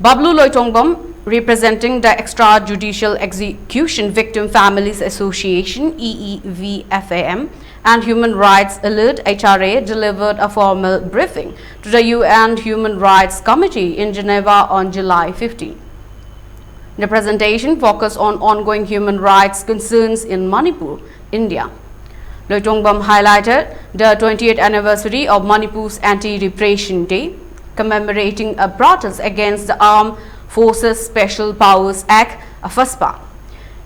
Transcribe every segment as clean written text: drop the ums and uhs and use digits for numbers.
Bablu Loitongbam, representing the Extrajudicial Execution Victim Families Association (EEVFAM) and Human Rights Alert (HRA), delivered a formal briefing to the UN Human Rights Committee in Geneva on July 15. The presentation focused on ongoing human rights concerns in Manipur, India. Loitongbam highlighted the 20th anniversary of Manipur's Anti-Repression Day, commemorating a protest against the Armed Forces Special Powers Act, FSPA.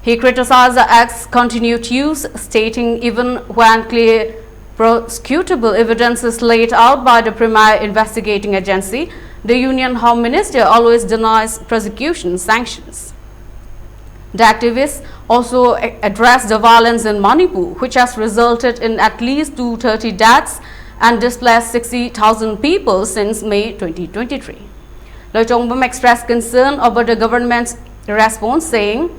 He criticized the Act's continued use, stating even when clear prosecutable evidence is laid out by the premier investigating agency, the Union Home Minister always denies prosecution sanctions. The activists also addressed the violence in Manipur, which has resulted in at least 230 deaths and displaced 60,000 people since May 2023. Loitongbam expressed concern over the government's response, saying,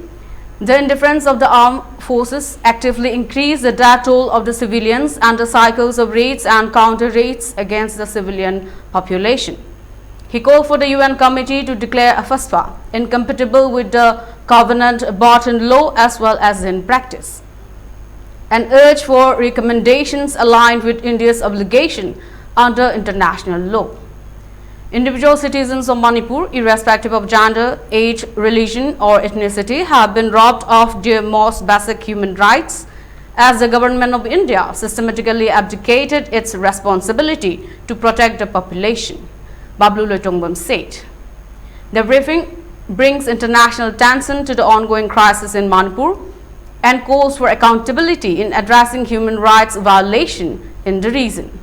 "The indifference of the armed forces actively increased the death toll of the civilians and the cycles of raids and counter-raids against the civilian population." He called for the UN committee to declare FSPA incompatible with the covenant both in law as well as in practice, and urged for recommendations aligned with India's obligation under international law. Individual citizens of Manipur, irrespective of gender, age, religion or ethnicity, have been robbed of their most basic human rights as the government of India systematically abdicated its responsibility to protect the population, Bablu Loitongbam said. The briefing brings international attention to the ongoing crisis in Manipur and calls for accountability in addressing human rights violation in the region.